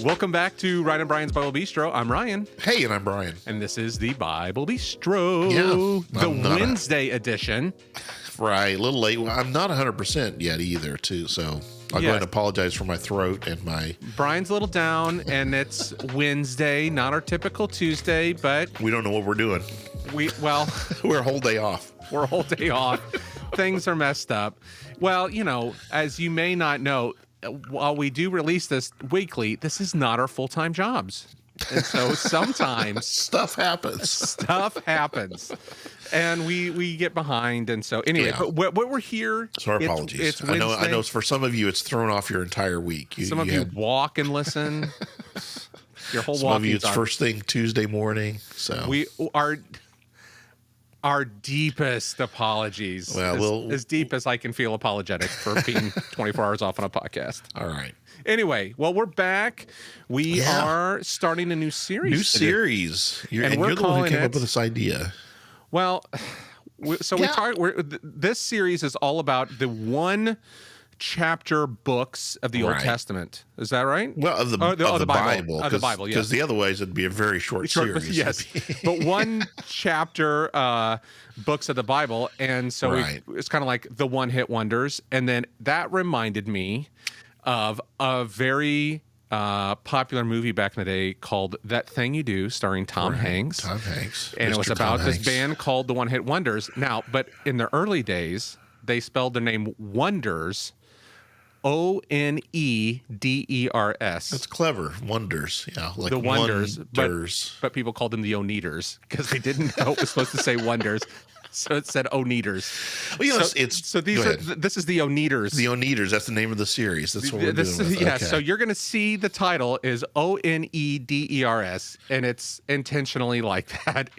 Welcome back to Ryan and Brian's Bible Bistro. I'm Ryan. Hey, and I'm Brian. And this is the Bible Bistro. Yeah, the Wednesday edition. Right, a little late. Well, I'm not 100% yet either, too. So I'll go ahead and apologize for my throat and my... Brian's a little down, and it's Wednesday, not our typical Tuesday, but... We don't know what we're doing. We're a whole day off. We're a whole day off. Things are messed up. Well, as you may not know, while we do release this weekly, this is not our full-time jobs. And so sometimes stuff happens. And we get behind. And so anyway, but what we're here. So our apologies. It's I know for some of you, it's thrown off your entire week. Some of you walk and listen. Your whole some of you, it's first thing Tuesday morning. So we are. Our deepest apologies. Well, as deep as I can feel apologetic for being 24 hours off on a podcast. All right. Anyway, we're back. We are starting a new series. You're the one who came up with this idea. Well, this series is all about the one chapter books of the Old Testament. Is that right? Well, of the Bible. Of the Bible, yes. Because the other ways it'd be a very short series. Yes. But one chapter books of the Bible. And so it's kind of like the one-hit wonders. And then that reminded me of a very popular movie back in the day called That Thing You Do, starring Tom Hanks. And it was about this band called the One Hit Wonders. Now, but in the early days, they spelled their name Wonders, Oneders. That's clever. Wonders. Yeah. Like the Wonders. But people called them the Oneders because they didn't know it was supposed to say Wonders. So it said Oneders. Well, this is the Oneders. The Oneders. That's the name of the series. That's what we're doing with. Yeah. Okay. So you're going to see the title is Oneders, and it's intentionally like that.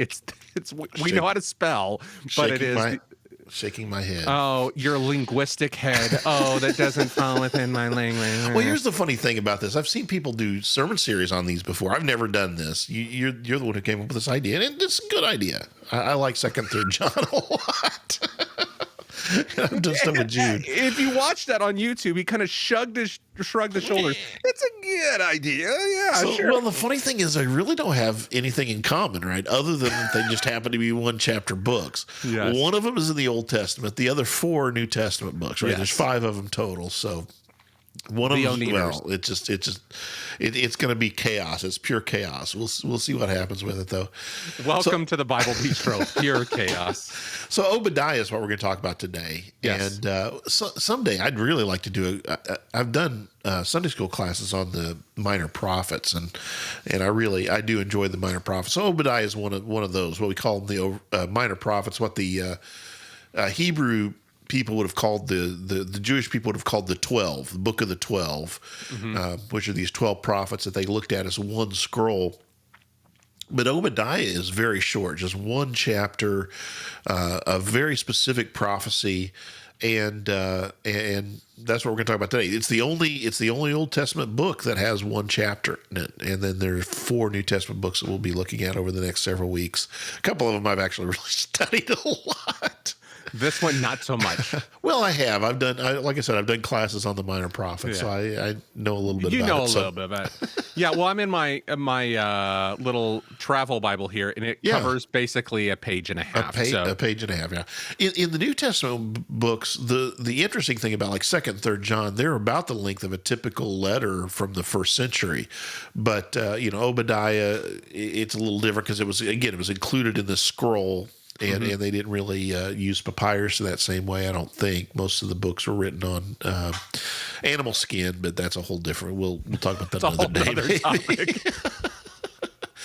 We know how to spell, but it is. Shaking my head. Oh, your linguistic head. Oh, that doesn't fall within my language. Well, here's the funny thing about this. I've seen people do sermon series on these before. I've never done this. You're the one who came up with this idea, and it's a good idea. I like 2nd, 3rd John a lot. I'm just with Jude. If you watch that on YouTube, he kind of shrugged the shoulders. It's a good idea. Yeah, sure. Well, the funny thing is I really don't have anything in common, right? Other than they just happen to be one chapter books. Yes. One of them is in the Old Testament. The other 4 are New Testament books, right? Yes. There's 5 of them total. So one of them, it's going to be chaos. It's pure chaos. We'll see what happens with it, though. Welcome to the Bible Bistro, pure chaos. So Obadiah is what we're going to talk about today. Yes. And someday I'd really like to do I've done Sunday school classes on the minor prophets, and I do enjoy the minor prophets. So Obadiah is one of those, what we call them the minor prophets, what the Hebrew people would have called the Jewish people would have called the 12, the book of the 12, which are these 12 prophets that they looked at as one scroll. But Obadiah is very short, just one chapter, a very specific prophecy, and that's what we're going to talk about today. It's the only Old Testament book that has one chapter in it, and then there's 4 New Testament books that we'll be looking at over the next several weeks. A couple of them I've actually really studied a lot. This one, not so much. Well, I have. I've done classes on the minor prophets, so I know a little bit about it. You know a little bit about it. Yeah, well, I'm in my little travel Bible here, and it covers basically a page and a half. A page and a half, yeah. In the New Testament books, the interesting thing about like 2nd and 3rd John, they're about the length of a typical letter from the 1st century. But, Obadiah, it's a little different because it was included in the scroll. And they didn't really use papyrus in that same way, I don't think. Most of the books were written on animal skin, but that's a whole different. We'll talk about that another day. Topic.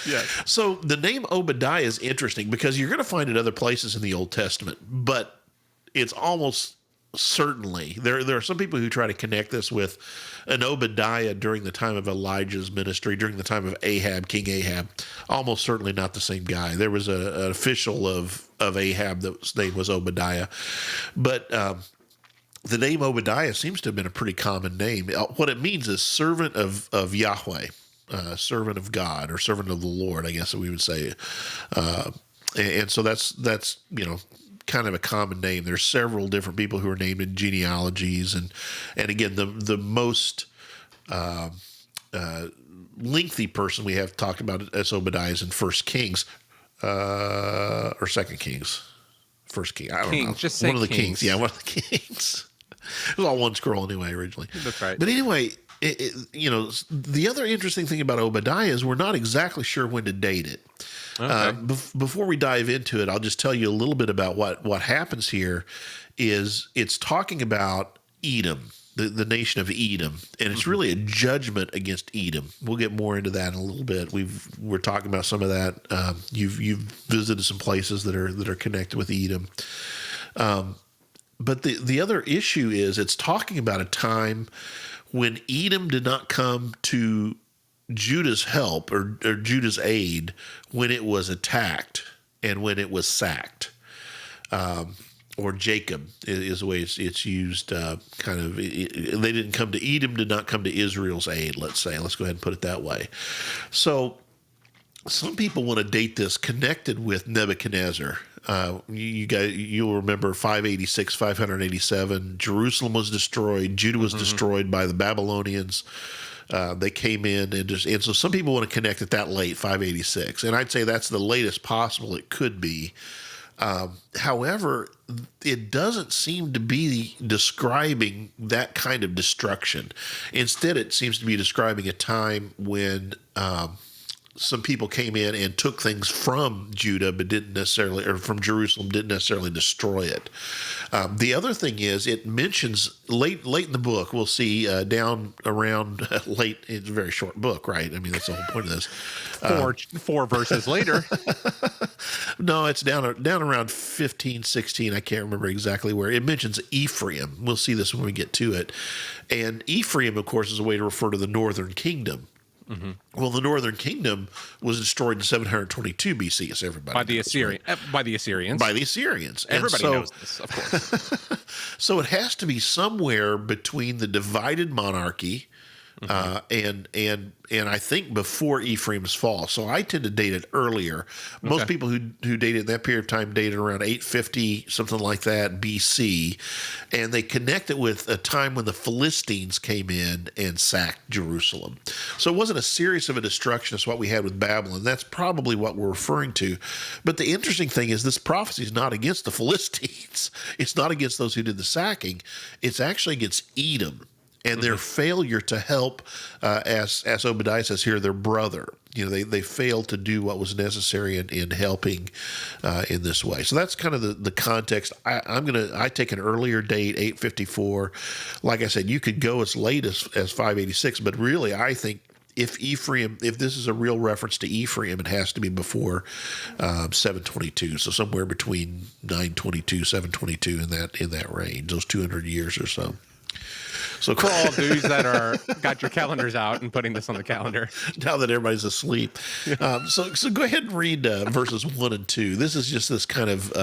Yeah. So the name Obadiah is interesting because you're going to find it other places in the Old Testament, but it's almost certainly there are some people who try to connect this with an Obadiah during the time of Elijah's ministry, during the time of King Ahab. Almost certainly not the same guy. There was an official of Ahab that's name was Obadiah, but the name Obadiah seems to have been a pretty common name. What it means is servant of Yahweh, servant of God, or servant of the Lord, I guess we would say. And so that's kind of a common name. There's several different people who are named in genealogies, and again the most lengthy person we have talked about as Obadiah is in First Kings, or Second Kings. First King. I don't know. Just say one of the kings. kings. Yeah, one of the kings. It was all one scroll anyway, originally. That's right. But anyway, the other interesting thing about Obadiah is we're not exactly sure when to date it. Okay. Before we dive into it, I'll just tell you a little bit about what happens here. Is it's talking about Edom, the nation of Edom, and it's really a judgment against Edom. We'll get more into that in a little bit. We're talking about some of that. You've visited some places that are connected with Edom. But the other issue is it's talking about a time when Edom did not come to Judah's help or Judah's aid when it was attacked and when it was sacked. Or Jacob is the way it's used. They didn't come to Edom, did not come to Israel's aid. Let's go ahead and put it that way. So some people want to date this connected with Nebuchadnezzar. You'll remember 586, 587. Jerusalem was destroyed. Judah was destroyed by the Babylonians. They came in and so some people want to connect it that late, 586, and I'd say that's the latest possible it could be. However, it doesn't seem to be describing that kind of destruction. Instead, it seems to be describing a time when some people came in and took things from Judah, but from Jerusalem, didn't necessarily destroy it. The other thing is it mentions late in the book, we'll see down around late, it's a very short book, right? I mean, that's the whole point of this. Four verses later. No, it's down around 15, 16. I can't remember exactly where. It mentions Ephraim. We'll see this when we get to it. And Ephraim, of course, is a way to refer to the northern kingdom. Mm-hmm. Well, the northern kingdom was destroyed in 722 BC, as everybody by knows, the Assyrians. right? By the Assyrians. By the Assyrians. Everybody knows this, of course. So it has to be somewhere between the divided monarchy and I think before Ephraim's fall. So I tend to date it earlier. Most people who date it in that period of time dated around 850, something like that, BC. And they connect it with a time when the Philistines came in and sacked Jerusalem. So it wasn't as serious of a destruction as what we had with Babylon. That's probably what we're referring to. But the interesting thing is this prophecy is not against the Philistines. It's not against those who did the sacking. It's actually against Edom and their failure to help, as Obadiah says here, their brother. You know, they failed to do what was necessary in helping in this way. So that's kind of the context. I take an earlier date, 854. Like I said, you could go as late as 586, but really I think if this is a real reference to Ephraim, it has to be before 722. So somewhere between 922, 722 in that range, those 200 years or so. So for all dudes that got your calendars out and putting this on the calendar now that everybody's asleep, so go ahead and read verses 1 and 2. This is just this kind of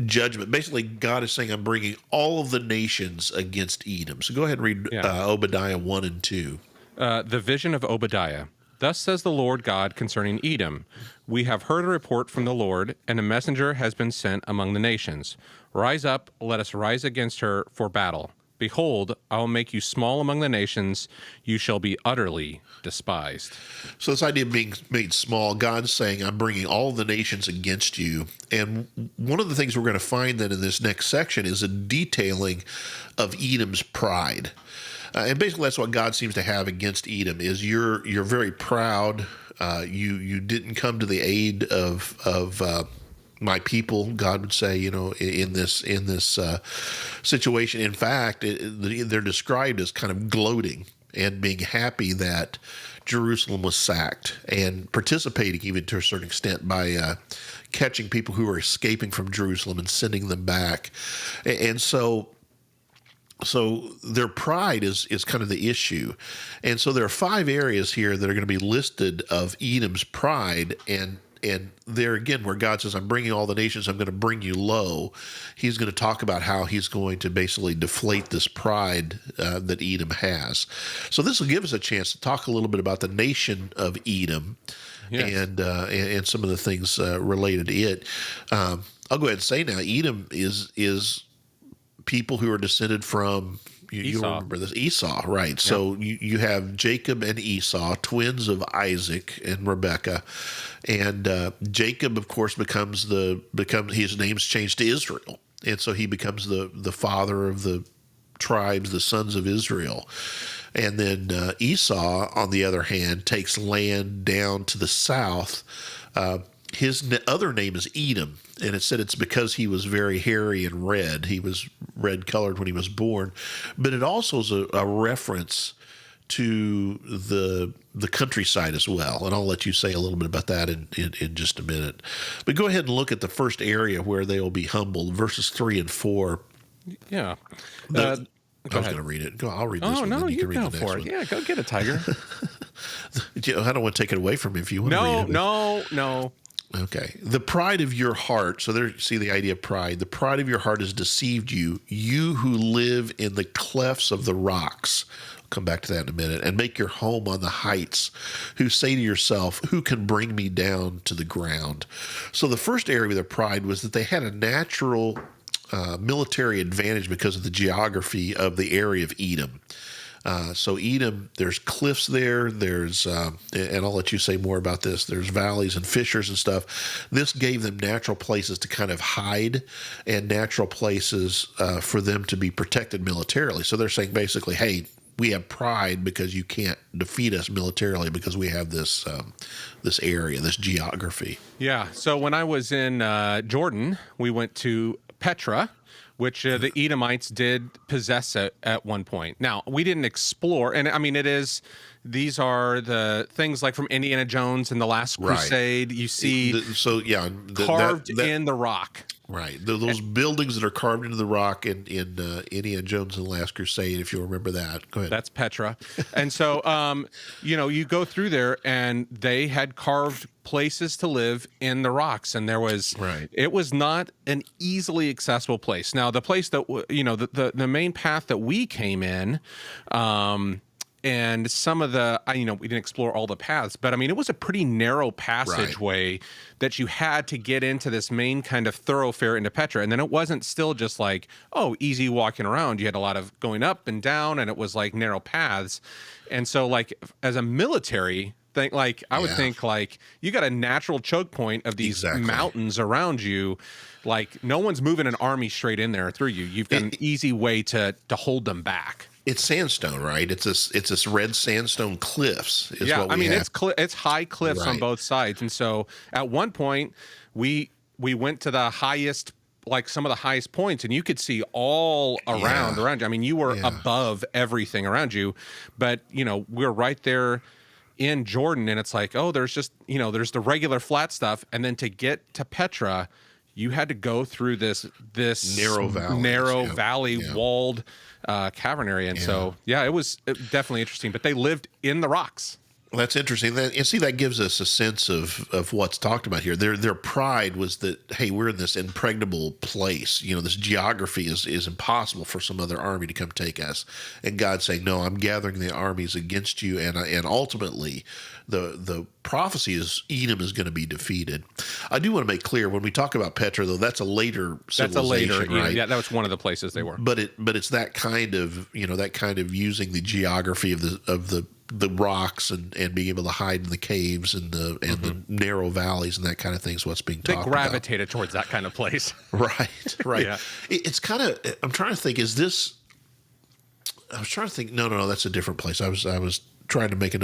judgment. Basically, God is saying, "I'm bringing all of the nations against Edom." So go ahead and read Obadiah 1 and 2. The vision of Obadiah. Thus says the Lord God concerning Edom: We have heard a report from the Lord, and a messenger has been sent among the nations. Rise up, let us rise against her for battle. Behold, I will make you small among the nations. You shall be utterly despised. So this idea of being made small, God's saying, I'm bringing all the nations against you. And one of the things we're going to find then in this next section is a detailing of Edom's pride. And basically that's what God seems to have against Edom is you're very proud. You didn't come to the aid of my people, God would say, in this situation. In fact, they're described as kind of gloating and being happy that Jerusalem was sacked and participating even to a certain extent by catching people who were escaping from Jerusalem and sending them back. And so their pride is kind of the issue. And so there are 5 areas here that are going to be listed of Edom's pride, and there again, where God says, I'm bringing all the nations, I'm going to bring you low, he's going to talk about how he's going to basically deflate this pride that Edom has. So this will give us a chance to talk a little bit about the nation of Edom. Yes. And some of the things related to it. I'll go ahead and say now, Edom is people who are descended from You'll Esau. remember this. Esau, right. So you have Jacob and Esau, twins of Isaac and Rebekah. And Jacob, of course, becomes his name's changed to Israel. And so he becomes the father of the tribes, the sons of Israel. And then Esau, on the other hand, takes land down to the south. His other name is Edom, and it said it's because he was very hairy and red. He was red colored when he was born. But it also is a reference to the countryside as well. And I'll let you say a little bit about that in just a minute. But go ahead and look at the first area where they will be humbled, verses 3 and 4. Yeah. I was going to read it. I'll read this one. No, you can read go the next for it. one. Yeah, go get it, Tiger. I don't want to take it away from you if you want to read it. No. Okay. The pride of your heart. So there, see the idea of pride. The pride of your heart has deceived you, you who live in the clefts of the rocks. I'll come back to that in a minute. And make your home on the heights, who say to yourself, who can bring me down to the ground? So the first area of their pride was that they had a natural military advantage because of the geography of the area of Edom. So Edom, there's cliffs there, there's, and I'll let you say more about this, there's valleys and fissures and stuff. This gave them natural places to kind of hide and natural places for them to be protected militarily. So they're saying basically, hey, we have pride because you can't defeat us militarily because we have this this area, this geography. Yeah. So when I was in Jordan, we went to Petra, which the Edomites did possess at one point. Now, we didn't explore, and I mean, these are the things like from Indiana Jones and The Last Crusade. You see carved in the rock. Right. Those buildings that are carved into the rock in Indiana Jones and The Last Crusade, if you'll remember that. Go ahead. That's Petra. And so, you go through there, and they had carved places to live in the rocks, and it was not an easily accessible place. Now, the place that, the main path that we came in, and some of the, we didn't explore all the paths, but I mean, it was a pretty narrow passageway that you had to get into this main kind of thoroughfare into Petra. And then it wasn't still just like, easy walking around. You had a lot of going up and down, and it was like narrow paths. And so, like, as a military thing, like, I would think, like, you got a natural choke point of these mountains around you. Like, no one's moving an army straight in there through you. You've got an easy way to hold them back. It's sandstone, right? It's this red sandstone cliffs. It's high cliffs on both sides, and so at one point we went to the highest, like some of the highest points, and you could see all around you. I mean, you were above everything around you, but we're right there in Jordan, and it's like, there's just there's the regular flat stuff, and then to get to Petra, you had to go through this narrow valley walled cavern area. And so, it was definitely interesting, but they lived in the rocks. Well, that's interesting. That gives us a sense of what's talked about here. Their pride was that, hey, we're in this impregnable place. This geography is impossible for some other army to come take us. And God's saying, no, I'm gathering the armies against you. And ultimately, the prophecy is Edom is going to be defeated. I do want to make clear, when we talk about Petra, though, that's a later civilization, right? Yeah, that was one of the places they were. But it's that kind of using the geography of the rocks and being able to hide in the caves and the narrow valleys and that kind of thing is what's being talked about. They gravitated towards that kind of place. Right. Yeah. It's kind of, I'm trying to think, no, that's a different place. I was trying to make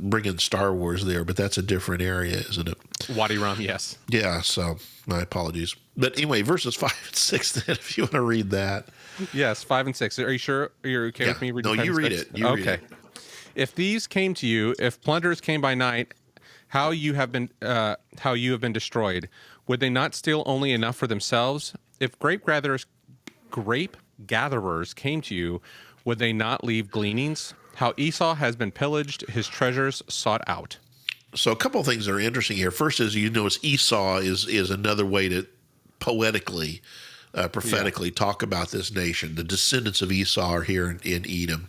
bring in Star Wars there, but that's a different area, isn't it? Wadi Rum, yes. Yeah, so my apologies. But anyway, verses 5 and 6, then, if you want to read that. Yes, 5 and 6. Are you sure you're okay with me reading? No, you read it. Read it. If these came to you, if plunderers came by night, how you have been destroyed, would they not steal only enough for themselves? If grape gatherers came to you, would they not leave gleanings? How Esau has been pillaged, his treasures sought out. So a couple of things that are interesting here. First is, it's Esau is another way to poetically, prophetically talk about this nation. The descendants of Esau are here in Edom.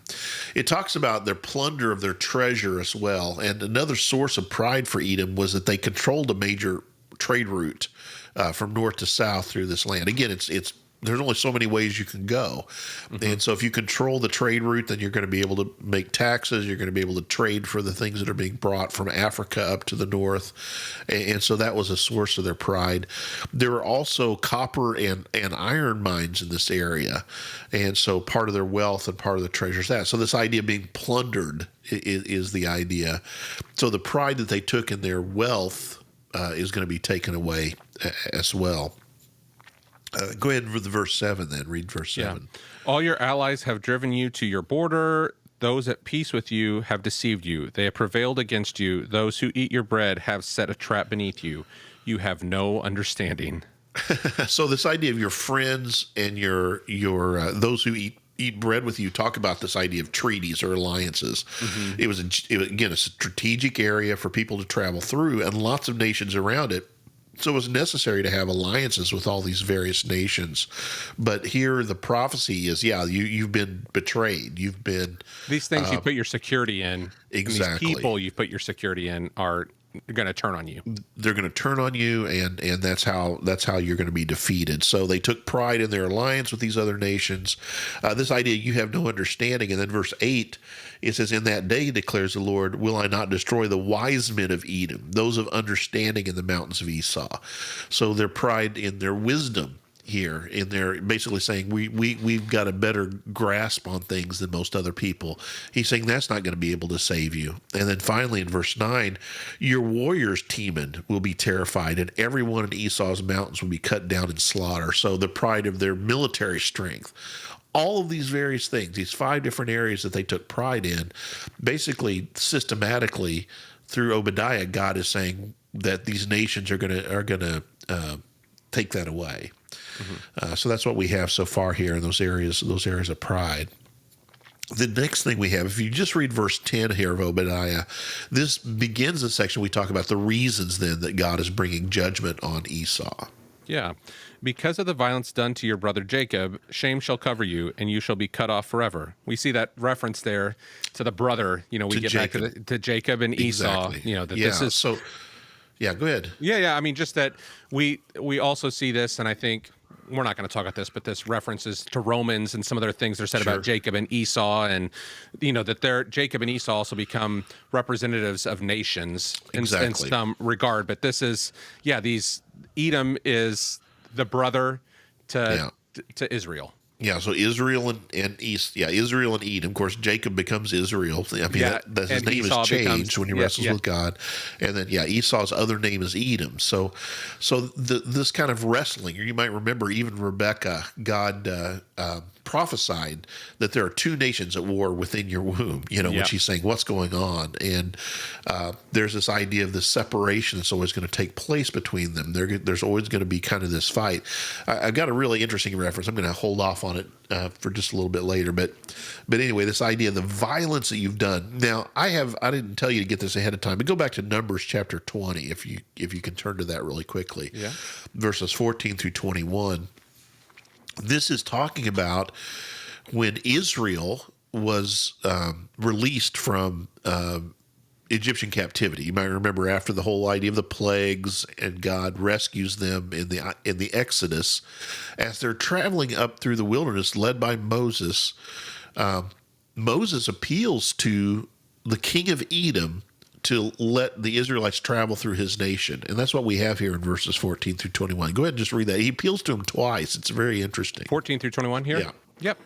It talks about their plunder of their treasure as well. And another source of pride for Edom was that they controlled a major trade route from north to south through this land. Again, it's there's only so many ways you can go. And so if you control the trade route, then you're going to be able to make taxes. You're going to be able to trade for the things that are being brought from Africa up to the north. And so that was a source of their pride. There were also copper and iron mines in this area. And so part of their wealth and part of the treasures that. So this idea of being plundered is the idea. So the pride that they took in their wealth is going to be taken away as well. Go ahead with verse 7 then. Read verse 7. Yeah. All your allies have driven you to your border. Those at peace with you have deceived you. They have prevailed against you. Those who eat your bread have set a trap beneath you. You have no understanding. So this idea of your friends and your those who eat bread with you, talk about this idea of treaties or alliances. It was again a strategic area for people to travel through, and lots of nations around it. So it was necessary to have alliances with all these various nations. But here the prophecy is, you've been betrayed. You've been... These things you put your security in. Exactly. And these people you put your security in are going to turn on you. They're going to turn on you, and that's how you're going to be defeated. So they took pride in their alliance with these other nations. This idea, you have no understanding. And then verse 8, it says, in that day, declares the Lord, will I not destroy the wise men of Edom, those of understanding in the mountains of Esau. So their pride in their wisdom here, in their basically saying we've got a better grasp on things than most other people. He's saying that's not going to be able to save you. And then finally in verse 9, your warriors, Teman, will be terrified, and everyone in Esau's mountains will be cut down and slaughtered. So the pride of their military strength. All of these various things, these 5 different areas that they took pride in, basically systematically through Obadiah, God is saying that these nations are going to take that away. So that's what we have so far here in those areas of pride. The next thing we have, if you just read verse 10 here of Obadiah, this begins the section we talk about the reasons then that God is bringing judgment on Esau. Yeah. Because of the violence done to your brother Jacob, shame shall cover you, and you shall be cut off forever. We see that reference there to the brother. We get Jacob. Back to Jacob and Esau. Exactly. This is so. Yeah, go ahead. Yeah. I mean, just that we also see this, and I think we're not going to talk about this, but this references to Romans and some other things that are said about Jacob and Esau, and that Jacob and Esau also become representatives of nations in some regard. But this is Edom is the brother to Israel. Yeah, so Israel and East. Yeah, Israel and Edom. Of course, Jacob becomes Israel. I mean, his name is changed when he wrestles with God. And then, Esau's other name is Edom. So this kind of wrestling, you might remember even Rebecca, God prophesied that there are 2 nations at war within your womb, when she's saying, what's going on? And there's this idea of the separation that's always going to take place between them. There's always going to be kind of this fight. I've got a really interesting reference. I'm going to hold off on it for just a little bit later. But anyway, this idea of the violence that you've done. Now, I didn't tell you to get this ahead of time, but go back to Numbers chapter 20, if you can turn to that really quickly. Yeah. Verses 14 through 21. This is talking about when Israel was released from Egyptian captivity. You might remember after the whole idea of the plagues, and God rescues them in the Exodus, as they're traveling up through the wilderness, led by Moses. Moses appeals to the king of Edom to let the Israelites travel through his nation. And that's what we have here in verses 14 through 21. Go ahead and just read that. He appeals to him twice. It's very interesting. 14 through 21 here? Yeah. Yep.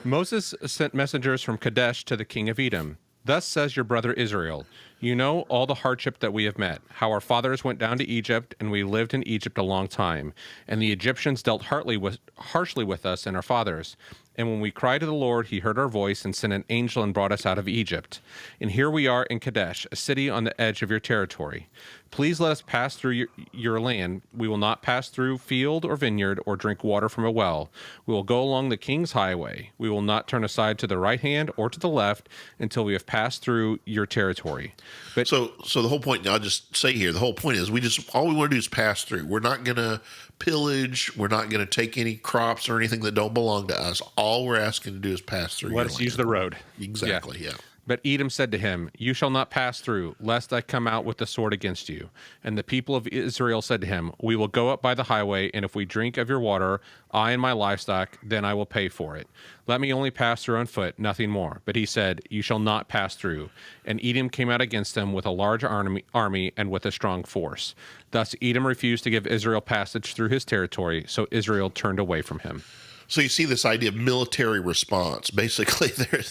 Moses sent messengers from Kadesh to the king of Edom. Thus says your brother Israel, you know all the hardship that we have met, how our fathers went down to Egypt, and we lived in Egypt a long time. And the Egyptians dealt harshly with us and our fathers. And when we cried to the Lord, he heard our voice and sent an angel and brought us out of Egypt. And here we are in Kadesh, a city on the edge of your territory. Please let us pass through your land. We will not pass through field or vineyard or drink water from a well. We will go along the king's highway. We will not turn aside to the right hand or to the left until we have passed through your territory. But so the whole point, I'll just say here, the whole point is all we want to do is pass through. We're not going to pillage. We're not going to take any crops or anything that don't belong to us. All we're asking to do is pass through. Let's use the road. Exactly. Yeah. But Edom said to him, You shall not pass through, lest I come out with the sword against you. And the people of Israel said to him, We will go up by the highway, and if we drink of your water, I and my livestock, then I will pay for it. Let me only pass through on foot, nothing more. But he said, You shall not pass through. And Edom came out against them with a large army and with a strong force. Thus Edom refused to give Israel passage through his territory, so Israel turned away from him. So you see this idea of military response. Basically,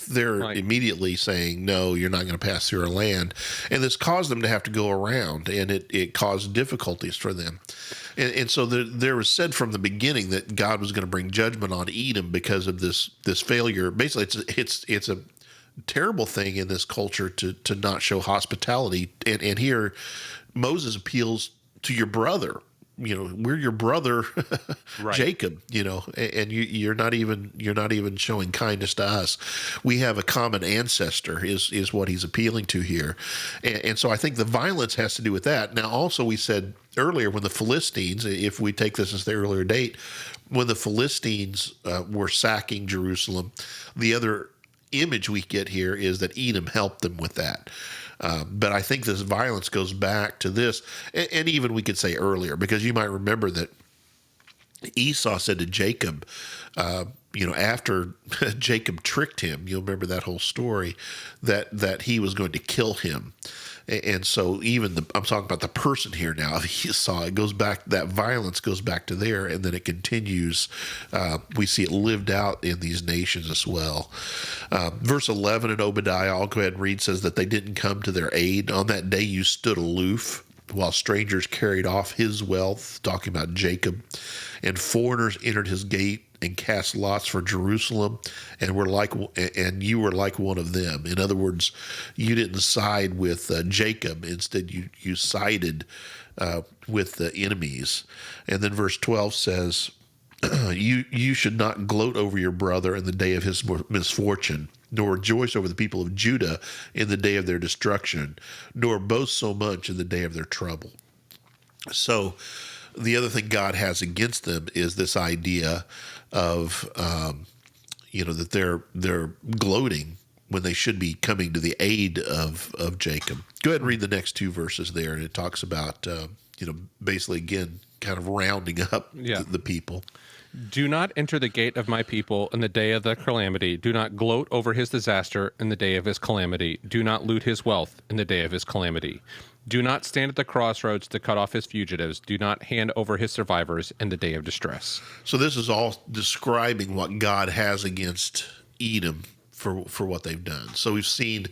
they're immediately saying, no, you're not going to pass through our land. And this caused them to have to go around, and it caused difficulties for them. And so there was said from the beginning that God was going to bring judgment on Edom because of this failure. Basically, it's a terrible thing in this culture to not show hospitality. And here, Moses appeals to your brother. We're your brother, right. Jacob, and you're not even showing kindness to us. We have a common ancestor is what he's appealing to here. And so I think the violence has to do with that. Now, also we said earlier when the Philistines, if we take this as the earlier date, when the Philistines were sacking Jerusalem, the other image we get here is that Edom helped them with that. But I think this violence goes back to this, and even we could say earlier, because you might remember that Esau said to Jacob, after Jacob tricked him, you'll remember that whole story, that he was going to kill him. And so even I'm talking about the person here now, Esau, it goes back, that violence goes back to there, and then it continues. We see it lived out in these nations as well. Verse 11 in Obadiah, I'll go ahead and read, says that they didn't come to their aid. On that day you stood aloof, while strangers carried off his wealth, talking about Jacob, and foreigners entered his gate and cast lots for Jerusalem, and you were like one of them. In other words, you didn't side with Jacob. Instead, you sided with the enemies. And then verse 12 says, you should not gloat over your brother in the day of his misfortune, nor rejoice over the people of Judah in the day of their destruction, nor boast so much in the day of their trouble. So the other thing God has against them is this idea of, that they're gloating when they should be coming to the aid of Jacob. Go ahead and read the next two verses there, and it talks about, basically, again, kind of rounding up the people. Do not enter the gate of my people in the day of the calamity. Do not gloat over his disaster in the day of his calamity. Do not loot his wealth in the day of his calamity. Do not stand at the crossroads to cut off his fugitives. Do not hand over his survivors in the day of distress. So this is all describing what God has against Edom for what they've done. So we've seen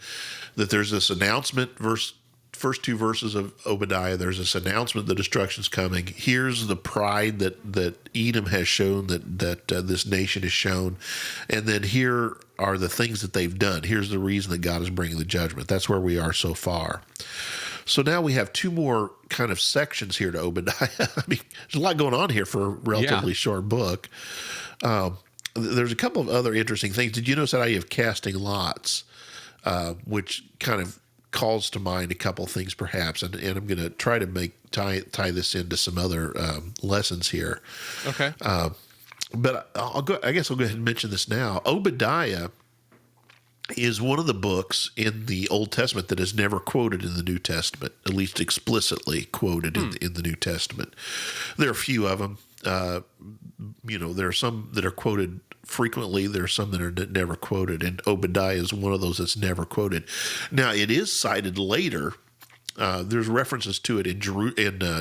that there's this announcement, first two verses of Obadiah, there's this announcement the destruction's coming. Here's the pride that Edom has shown, that this nation has shown. And then here are the things that they've done. Here's the reason that God is bringing the judgment. That's where we are so far. So now we have two more kind of sections here to Obadiah. I mean, there's a lot going on here for a relatively short book. There's a couple of other interesting things. Did you notice that idea of casting lots, which kind of calls to mind a couple of things perhaps, and I'm going to try to tie this into some other lessons here. Okay. But I guess I'll go ahead and mention this now. Obadiah is one of the books in the Old Testament that is never quoted in the New Testament, at least explicitly quoted in the New Testament. There are a few of them. There are some that are quoted frequently. There are some that are never quoted, and Obadiah is one of those that's never quoted. Now, it is cited later. There's references to it in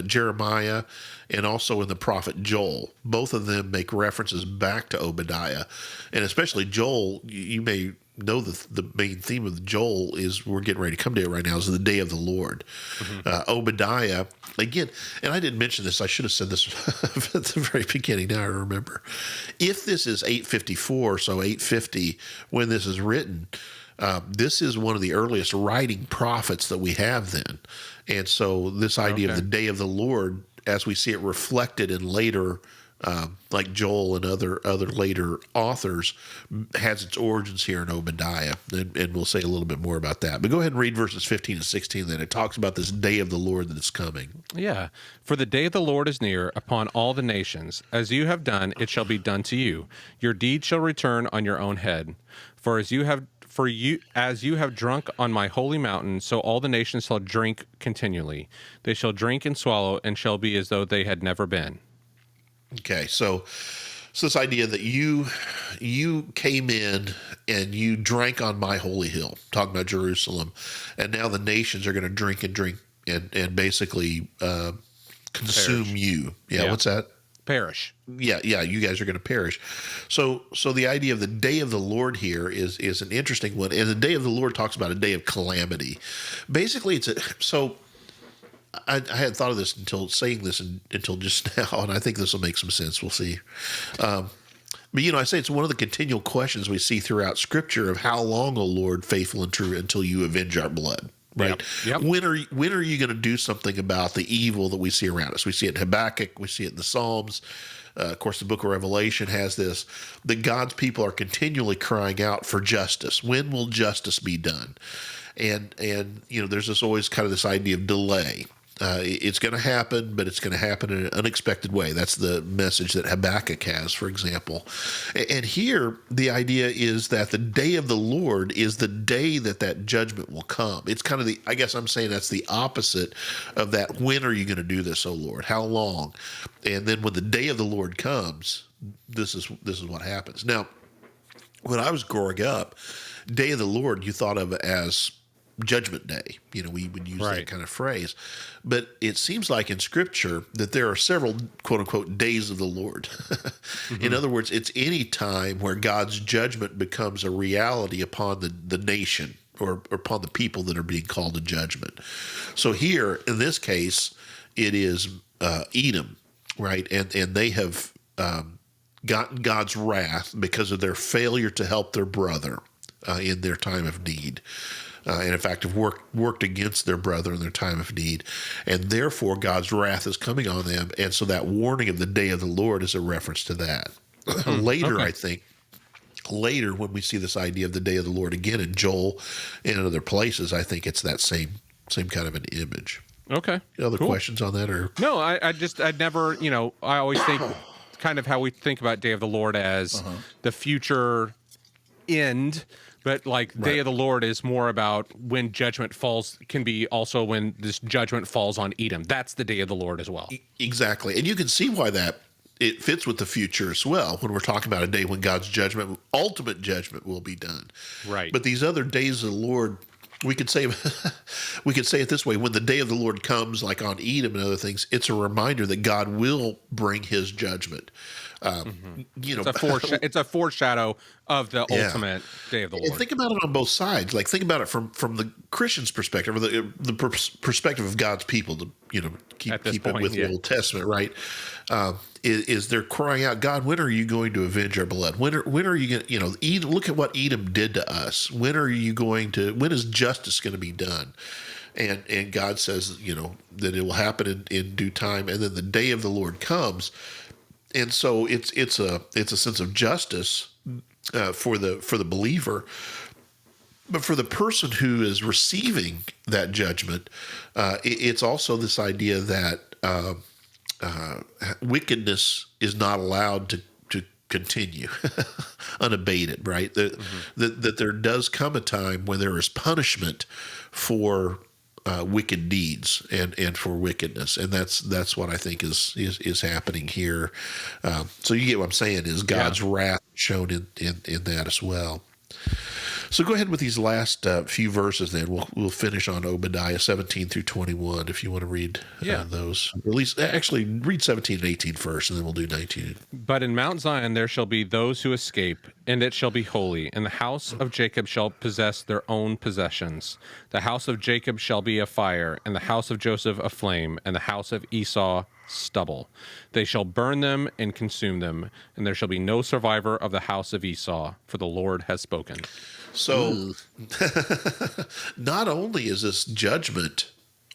Jeremiah and also in the prophet Joel. Both of them make references back to Obadiah, and especially Joel. You may know the main theme of Joel is, we're getting ready to come to it right now, is the day of the Lord. Mm-hmm. Obadiah, again, and I didn't mention this, I should have said this at the very beginning, now I remember. If this is 854, so 850, when this is written, this is one of the earliest writing prophets that we have then. And so this idea of the day of the Lord, as we see it reflected in later like Joel and other later authors, has its origins here in Obadiah, and we'll say a little bit more about that. But go ahead and read verses 15 and 16. Then it talks about this day of the Lord that is coming. Yeah. For the day of the Lord is near upon all the nations. As you have done, it shall be done to you. Your deed shall return on your own head. As you have drunk on my holy mountain, so all the nations shall drink continually. They shall drink and swallow, and shall be as though they had never been. Okay, so this idea that you came in and you drank on my holy hill, talking about Jerusalem, and now the nations are going to drink and basically consume Perish. you. Yeah, what's that? Perish. Yeah, you guys are going to perish. So the idea of the day of the Lord here is an interesting one, and the day of the Lord talks about a day of calamity. Basically, I hadn't thought of this until just now, and I think this will make some sense. We'll see. But I say it's one of the continual questions we see throughout Scripture of how long, O Lord, faithful and true, until you avenge our blood. Right? Yep. When are you going to do something about the evil that we see around us? We see it in Habakkuk. We see it in the Psalms. Of course, the book of Revelation has this, that God's people are continually crying out for justice. When will justice be done? And there's always kind of this idea of delay. It's going to happen, but it's going to happen in an unexpected way. That's the message that Habakkuk has, for example. And here, the idea is that the day of the Lord is the day that judgment will come. It's kind of I guess I'm saying that's the opposite of that. When are you going to do this, O Lord? How long? And then when the day of the Lord comes, this is what happens. Now, when I was growing up, day of the Lord, you thought of as Judgment Day. We would use that kind of phrase. But it seems like in Scripture that there are several, quote unquote, days of the Lord. Mm-hmm. In other words, it's any time where God's judgment becomes a reality upon the nation or upon the people that are being called to judgment. So here, in this case, it is Edom, right? And they have gotten God's wrath because of their failure to help their brother in their time of need. And in fact, have worked against their brother in their time of need. And therefore, God's wrath is coming on them. And so that warning of the day of the Lord is a reference to that. Later, okay. I think, when we see this idea of the day of the Lord again in Joel and in other places, I think it's that same kind of an image. Okay. Other questions on that? Or no, I'd never, I always think kind of how we think about Day of the Lord as the future end. But Day of the Lord is more about when judgment falls, can be also when this judgment falls on Edom. That's the day of the Lord as well. Exactly. And you can see why it fits with the future as well when we're talking about a day when God's ultimate judgment will be done. Right. But these other days of the Lord, we could say it this way: when the day of the Lord comes, like on Edom and other things, it's a reminder that God will bring His judgment. It's a foreshadow of the ultimate day of the Lord. And think about it on both sides. Like, think about it from the Christian's perspective, or the perspective of God's people. To keep it with the Old Testament, right? Is they're crying out, God, when are you going to avenge our blood? When are you going to, Edom, look at what Edom did to us. When is justice going to be done? And God says, that it will happen in due time. And then the day of the Lord comes. And so it's a sense of justice for the believer, but for the person who is receiving that judgment, it's also this idea that wickedness is not allowed to continue unabated, right? That there does come a time when there is punishment for wicked deeds and for wickedness, and that's what I think is happening here. So you get what I'm saying is God's wrath shown in that as well. So go ahead with these last few verses. Then we'll finish on Obadiah 17 through 21. If you want to read those, or at least actually read 17 and 18 first, and then we'll do 19. But in Mount Zion there shall be those who escape, and it shall be holy. And the house of Jacob shall possess their own possessions. The house of Jacob shall be a fire, and the house of Joseph a flame, and the house of Esau stubble. They shall burn them and consume them, and there shall be no survivor of the house of Esau, for the Lord has spoken. So not only is this judgment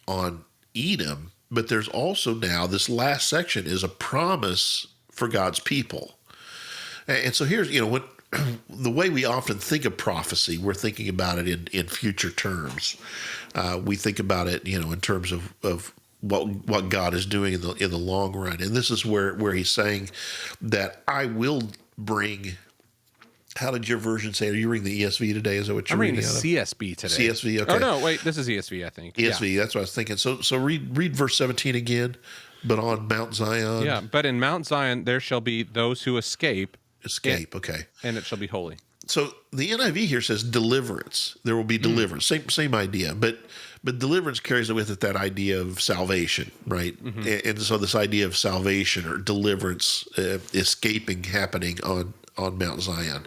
on Edom, but there's also now this last section is a promise for God's people. And so here's, what the way we often think of prophecy, we're thinking about it in future terms. We think about it, in terms of what God is doing in the long run. And this is where he's saying that I will bring. How did your version say? Are you reading the ESV today? Is that what you're reading? I'm reading the CSB today. CSV, okay. Oh, no, wait, this is ESV, I think. ESV, that's what I was thinking. So read verse 17 again, but on Mount Zion. Yeah, but in Mount Zion there shall be those who escape. Okay. And it shall be holy. So the NIV here says deliverance. There will be deliverance. Same idea, but deliverance carries with it that idea of salvation, right? Mm-hmm. And so this idea of salvation or deliverance, escaping, happening on Mount Zion.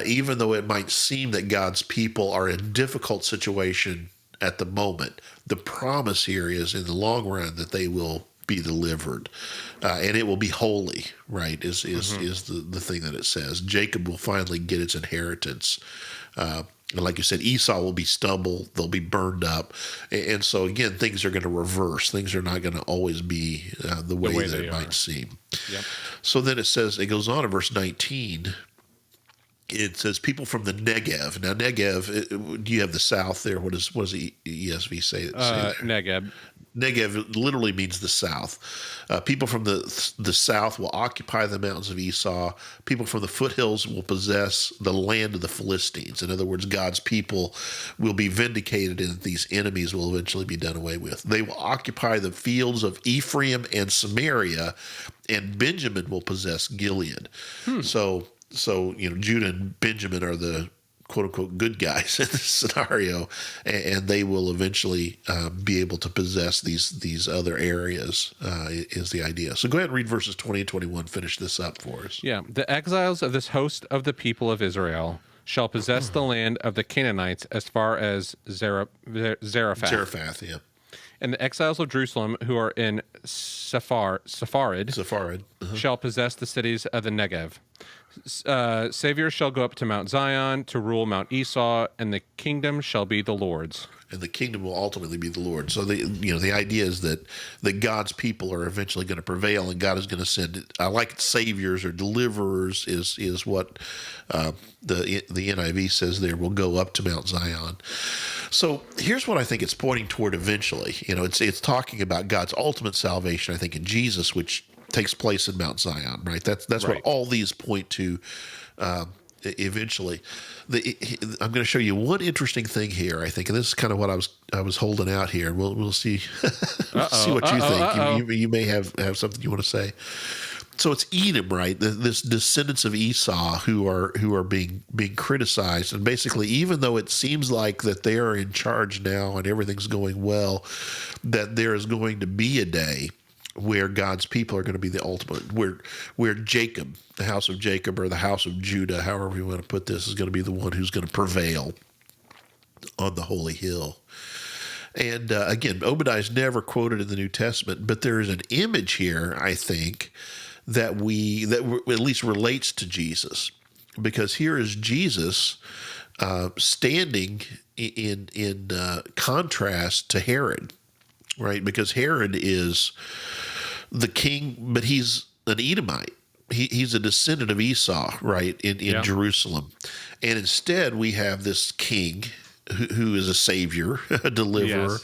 Even though it might seem that God's people are in a difficult situation at the moment, the promise here is in the long run that they will be delivered, and it will be holy, right, is the thing that it says. Jacob will finally get its inheritance. And like you said, Esau will be stubble, they'll be burned up. And so, again, things are going to reverse. Things are not going to always be the way that it might seem. Yep. So then it goes on in verse 19. It says people from the Negev. Now, Negev, do you have the south there? What does the ESV say there? Negev. Negev literally means the south. People from the south will occupy the mountains of Esau. People from the foothills will possess the land of the Philistines. In other words, God's people will be vindicated and these enemies will eventually be done away with. They will occupy the fields of Ephraim and Samaria, and Benjamin will possess Gilead. So Judah and Benjamin are the quote-unquote good guys in this scenario, and they will eventually be able to possess these other areas, is the idea. So go ahead and read verses 20 and 21, finish this up for us. Yeah. The exiles of this host of the people of Israel shall possess the land of the Canaanites as far as Zarephath. Zarephath, yeah. And the exiles of Jerusalem who are in Sepharad shall possess the cities of the Negev. Savior shall go up to Mount Zion to rule Mount Esau, and the kingdom shall be the Lord's. And the kingdom will ultimately be the Lord. So the idea is that God's people are eventually going to prevail, and God is going to send. I like it, saviors or deliverers is what the NIV says there. Will go up to Mount Zion. So here's what I think it's pointing toward eventually. It's talking about God's ultimate salvation. I think in Jesus, which takes place in Mount Zion, right? That's right. What all these point to eventually. I'm going to show you one interesting thing here, I think, and this is kind of what I was holding out here. We'll see see what you think. You may have something you want to say. So it's Edom, right? This descendants of Esau who are being criticized, and basically, even though it seems like that they are in charge now and everything's going well, that there is going to be a day where God's people are going to be the ultimate, where Jacob, the house of Jacob or the house of Judah, however you want to put this, is going to be the one who's going to prevail on the holy hill. And again, Obadiah is never quoted in the New Testament, but there is an image here, I think, that at least relates to Jesus, because here is Jesus standing in contrast to Herod. Right, because Herod is the king, but he's an Edomite. He's a descendant of Esau, right, in Jerusalem. And instead, we have this king who is a savior, a deliverer,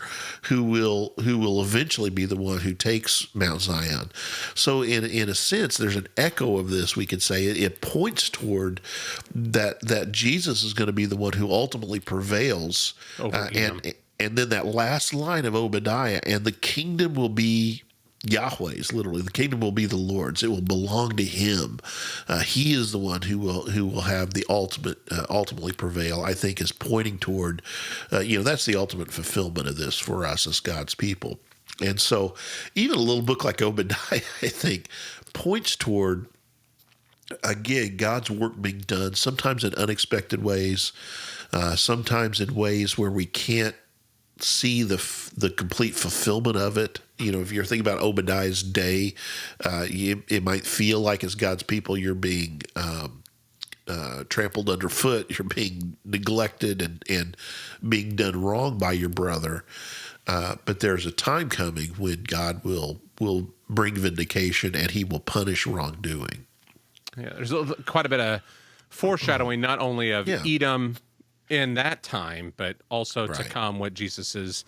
who will eventually be the one who takes Mount Zion. So in a sense, there's an echo of this, we could say. It points toward that Jesus is going to be the one who ultimately prevails. And then that last line of Obadiah, and the kingdom will be Yahweh's, literally. The kingdom will be the Lord's. It will belong to him. He is the one who will have the ultimately prevail, I think, is pointing toward, that's the ultimate fulfillment of this for us as God's people. And so even a little book like Obadiah, I think, points toward, again, God's work being done, sometimes in unexpected ways, sometimes in ways where we can't see the complete fulfillment of it. If you're thinking about Obadiah's day, it might feel like as God's people you're being trampled underfoot, you're being neglected and being done wrong by your brother. but there's a time coming when God will bring vindication and he will punish wrongdoing. Yeah, there's quite a bit of foreshadowing, not only of Edom in that time, but also to come what Jesus's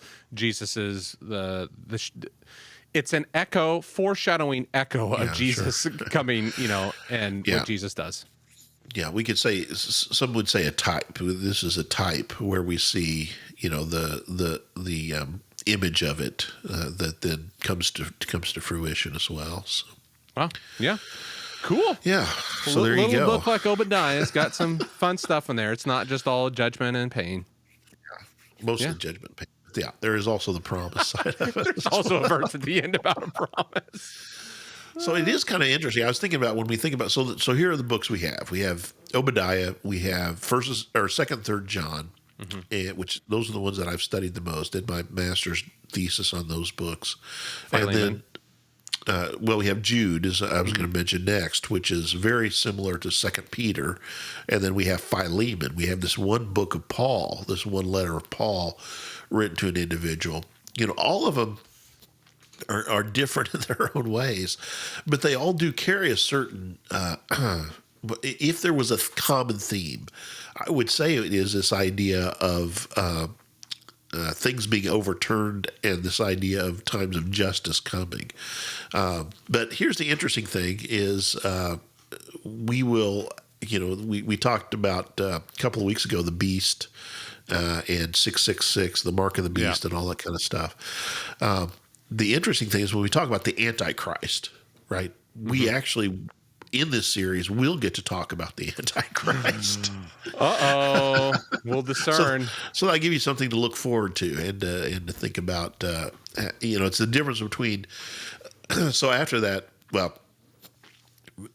it's an foreshadowing echo of Jesus coming, and what Jesus does. Yeah, we could say, some would say a type. This is a type where we see, the image of it that then comes to fruition as well. So. Wow. Yeah. Cool. Yeah. So there you go. Little book like Obadiah's got some fun stuff in there. It's not just all judgment and pain. Mostly judgment and pain. Yeah, there is also the promise side of it. There's also a verse at the end about a promise. So it is kind of interesting. I was thinking about when we think about so here are the books we have. We have Obadiah. We have Second, Third John, which those are the ones that I've studied the most. Did my master's thesis on those books, Philemon. And then we have Jude, as I was going to mention next, which is very similar to Second Peter, and then we have Philemon. We have this one book of Paul, this one letter of Paul, written to an individual. All of them are different in their own ways, but they all do carry a certain, if there was a common theme, I would say it is this idea of things being overturned and this idea of times of justice coming. But here's the interesting thing is we will, we talked about a couple of weeks ago, the beast and 666, the mark of the beast and all that kind of stuff. The interesting thing is when we talk about the Antichrist, right? We actually, in this series, will get to talk about the Antichrist. We'll discern. So I give you something to look forward to and to think about. It's the difference between. So after that,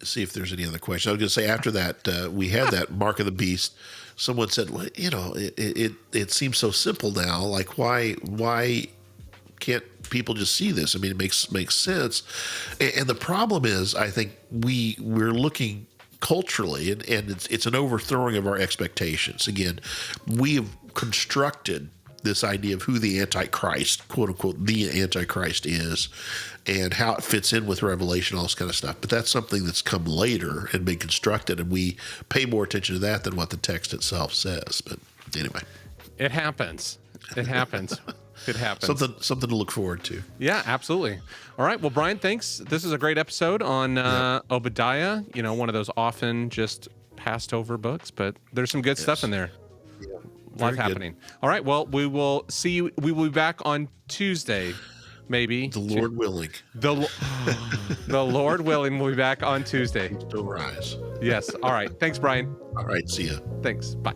see if there's any other question. I was going to say after that, we had that mark of the beast. Someone said, "Well, it seems so simple now. Like why can't people just see this? I mean, it makes sense." And the problem is, I think we're looking culturally, and it's an overthrowing of our expectations. Again, we have constructed this idea of who the Antichrist, quote unquote, the Antichrist is, and how it fits in with Revelation, all this kind of stuff. But that's something that's come later and been constructed, and we pay more attention to that than what the text itself says. But anyway, it happens. It happens. It happens. Something to look forward to. Yeah, absolutely. All right. Well, Brian, thanks. This is a great episode on Obadiah. One of those often just passed over books, but there's some good stuff in there. Yeah. A lot happening. All right. Well, we will see you. We will be back on Tuesday, maybe. The Lord willing. The Lord willing, we'll be back on Tuesday. Still rise. Yes. All right. Thanks, Brian. All right. See ya. Thanks. Bye.